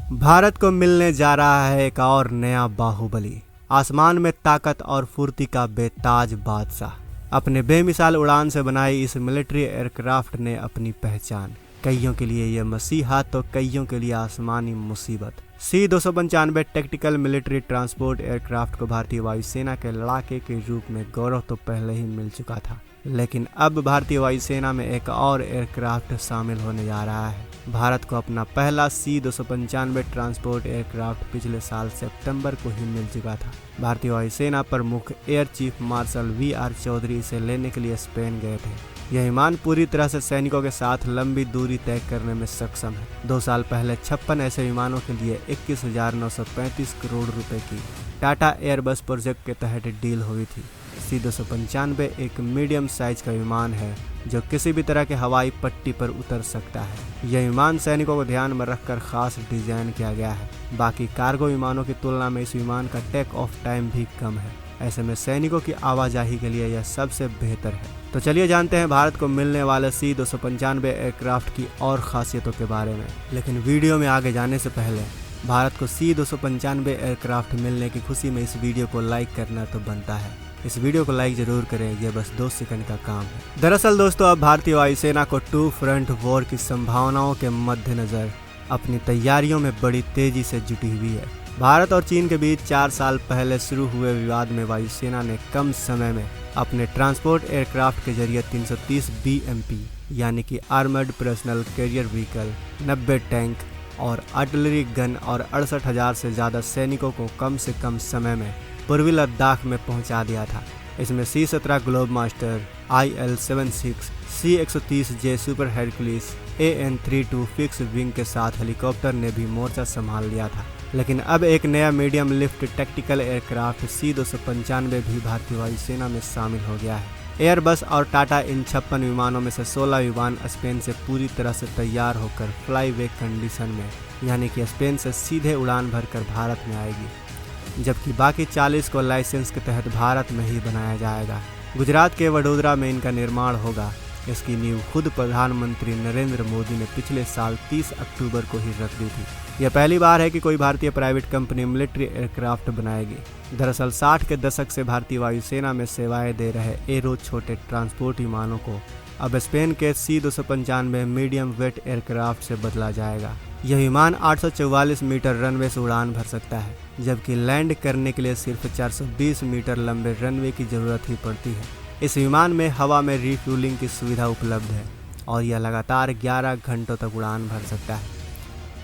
भारत को मिलने जा रहा है एक और नया बाहुबली। आसमान में ताकत और फुर्ती का बेताज बादशाह। अपने बेमिसाल उड़ान से बनाई इस मिलिट्री एयरक्राफ्ट ने अपनी पहचान। कईयों के लिए यह मसीहा तो कईयों के लिए आसमानी मुसीबत। C-295 tactical military transport aircraft को भारतीय वायुसेना के लड़ाके के रूप में गौरव तो पहले ही मिल चुका था, लेकिन अब भारतीय वायुसेना में एक और एयरक्राफ्ट शामिल होने जा रहा है। भारत को अपना पहला C-295 ट्रांसपोर्ट एयरक्राफ्ट पिछले साल सितंबर को ही मिल चुका था। भारतीय वायुसेना प्रमुख air chief marshal V.R. Chaudhary इसे लेने के लिए स्पेन गए थे। यह विमान पूरी तरह से सैनिकों के साथ लंबी दूरी तय करने में सक्षम है। 2 साल पहले 56 ऐसे विमानों के लिए 21,935 करोड़ रुपए की टाटा एयरबस प्रोजेक्ट के तहत डील हुई थी। C-295 एक मीडियम साइज का विमान है जो किसी भी तरह के हवाई पट्टी पर उतर सकता है। यह विमान सैनिकों को ध्यान में रखकर खास डिजाइन किया गया है। बाकी कार्गो विमानों की तुलना में इस विमान का टेक ऑफ टाइम भी कम है। ऐसे में सैनिकों की आवाजाही के लिए यह सबसे बेहतर है। तो चलिए जानते हैं भारत को मिलने वाले C-295 एयरक्राफ्ट की और खासियतों के बारे में। लेकिन वीडियो में आगे जाने से पहले भारत को C-295 एयरक्राफ्ट मिलने की खुशी में इस वीडियो को लाइक करना तो बनता है। इस वीडियो को लाइक जरूर करें, यह बस 2 सेकंड का काम है। दरअसल दोस्तों, अब भारतीय वायुसेना को 2 फ्रंट वॉर की संभावनाओं के मद्देनजर अपनी तैयारियों में बड़ी तेजी से जुटी हुई है। भारत और चीन के बीच 4 साल पहले शुरू हुए विवाद में वायुसेना ने कम समय में अपने ट्रांसपोर्ट एयरक्राफ्ट के जरिए 330 BMP यानी कि armoured personnel carrier vehicle, 90 tank और आर्टिलरी गन और 68,000 से ज़्यादा सैनिकों को कम से कम समय में पूर्वी लद्दाख में पहुंचा दिया था। इसमें C-17 Globemaster, IL-76, C-130J super Hercules, AN-32 fix wing के साथ हेलीकॉप्टर ने भी मोर्चा संभाल लिया था। लेकिन अब एक नया medium lift tactical aircraft C-295 भी भारतीय वायुसेना में शामिल हो गया है। एयरबस और टाटा इन 56 विमानों में से 16 विमान स्पेन से पूरी तरह से तैयार होकर फ्लाईवे कंडीशन में यानी कि स्पेन से सीधे उड़ान भरकर भारत में आएगी, जबकि बाकी 40 को लाइसेंस के तहत भारत में ही बनाया जाएगा। गुजरात के वडोदरा में इनका निर्माण होगा। इसकी नींव खुद प्रधानमंत्री नरेंद्र मोदी ने पिछले साल 30 अक्टूबर को ही रख दी थी। यह पहली बार है कि कोई भारतीय प्राइवेट कंपनी मिलिट्री एयरक्राफ्ट बनाएगी। दरअसल 60 के दशक से भारतीय वायुसेना में सेवाएं दे रहे एरो छोटे ट्रांसपोर्ट विमानों को अब स्पेन के C-295 मीडियम वेट एयरक्राफ्ट से बदला जाएगा। यह विमान 844 मीटर रनवे से उड़ान भर सकता है, जबकि लैंड करने के लिए सिर्फ 420 मीटर लंबे रनवे की जरूरत ही पड़ती है। इस विमान में हवा में रिफ्यूलिंग की सुविधा उपलब्ध है और यह लगातार 11 घंटों तक उड़ान भर सकता है।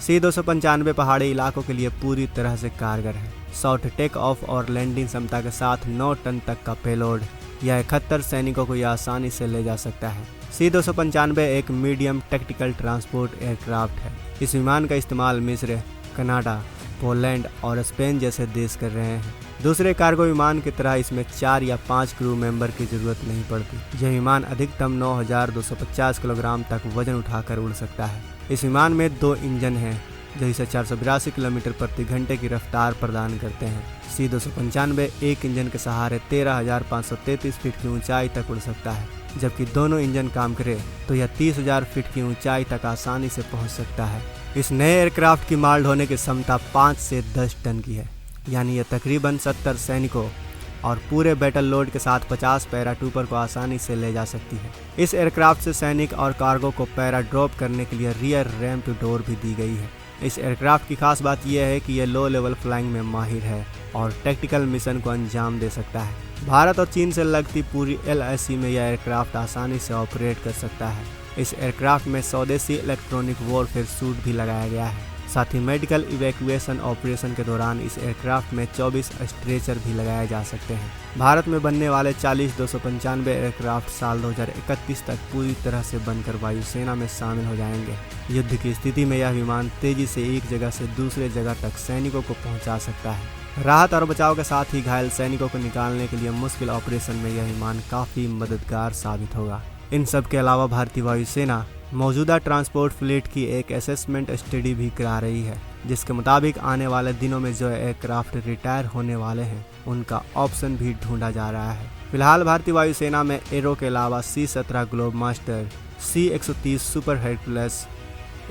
C-295 पहाड़ी इलाकों के लिए पूरी तरह से कारगर है। शॉर्ट टेक ऑफ और लैंडिंग क्षमता के साथ 9 टन तक का पेलोड या 71 सैनिकों को यह आसानी से ले जा सकता है। C-295 एक मीडियम टैक्टिकल ट्रांसपोर्ट एयरक्राफ्ट है। इस विमान का इस्तेमाल मिस्र, कनाडा, पोलैंड और स्पेन जैसे देश कर रहे हैं। दूसरे कार्गो विमान की तरह इसमें 4 या 5 क्रू मेंबर की जरूरत नहीं पड़ती। यह विमान अधिकतम 9,250 किलोग्राम तक वजन उठाकर उड़ सकता है। इस विमान में 2 इंजन हैं जो इसे 482 किलोमीटर प्रति घंटे की रफ्तार प्रदान करते हैं। C-295 एक इंजन के सहारे 13,533 फीट की ऊंचाई तक उड़ सकता है, जबकि दोनों इंजन काम करें तो यह 30,000 फीट की ऊंचाई तक आसानी से पहुंच सकता है। इस नए एयरक्राफ्ट की माल ढोने की क्षमता 5 से 10 टन की है, यानी यह तकरीबन 70 सैनिकों और पूरे बैटल लोड के साथ 50 पैराट्रूपर को आसानी से ले जा सकती है। इस एयरक्राफ्ट से सैनिक और कार्गो को पैरा ड्रॉप करने के लिए रियर रैम्प डोर भी दी गई है। इस एयरक्राफ्ट की खास बात यह है कि यह लो लेवल फ्लाइंग में माहिर है और टैक्टिकल मिशन को अंजाम दे सकता है। भारत और चीन से लगती पूरी LAC में यह एयरक्राफ्ट आसानी से ऑपरेट कर सकता है। इस एयरक्राफ्ट में स्वदेशी इलेक्ट्रॉनिक वॉरफेयर सूट भी लगाया गया है। साथ ही मेडिकल इवैक्यूएशन ऑपरेशन के दौरान इस एयरक्राफ्ट में 24 स्ट्रेचर भी लगाए जा सकते हैं। भारत में बनने वाले 40 295 एयरक्राफ्ट साल 2031 तक पूरी तरह से बनकर वायुसेना में शामिल हो जाएंगे। युद्ध की स्थिति में यह विमान तेजी से एक जगह से दूसरे जगह तक सैनिकों को पहुंचा सकता है। राहत और बचाव के साथ ही घायल सैनिकों को निकालने के लिए मुश्किल ऑपरेशन में यह विमान काफ़ी मददगार साबित होगा। इन सब के अलावा भारतीय वायुसेना मौजूदा ट्रांसपोर्ट फ्लीट की एक असेसमेंट स्टडी भी करा रही है, जिसके मुताबिक आने वाले दिनों में जो एयरक्राफ्ट रिटायर होने वाले हैं उनका ऑप्शन भी ढूंढा जा रहा है। फिलहाल भारतीय वायुसेना में एरो के अलावा C-17 globe master, C-130 super Hercules,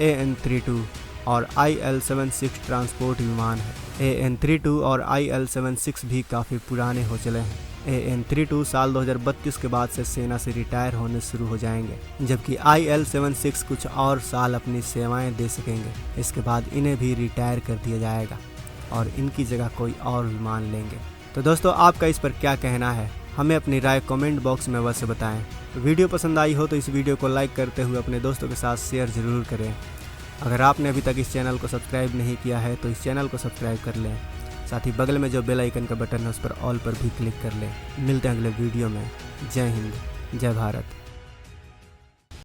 AN-32, और IL-76 ट्रांसपोर्ट विमान है। AN-32 और IL-76 भी काफ़ी पुराने हो चले हैं। AN-32 साल 2032 के बाद से सेना से रिटायर होने शुरू हो जाएंगे, जबकि IL-76 कुछ और साल अपनी सेवाएं दे सकेंगे। इसके बाद इन्हें भी रिटायर कर दिया जाएगा और इनकी जगह कोई और विमान लेंगे। तो दोस्तों, आपका इस पर क्या कहना है? हमें अपनी राय कमेंट बॉक्स में अवश्य बताएं। वीडियो पसंद आई हो तो इस वीडियो को लाइक करते हुए अपने दोस्तों के साथ शेयर ज़रूर करें। अगर आपने अभी तक इस चैनल को सब्सक्राइब नहीं किया है तो इस चैनल को सब्सक्राइब कर लें। साथ ही बगल में जो बेल आइकन का बटन है उस पर ऑल पर भी क्लिक कर लें। मिलते हैं अगले वीडियो में। जय हिंद, जय भारत।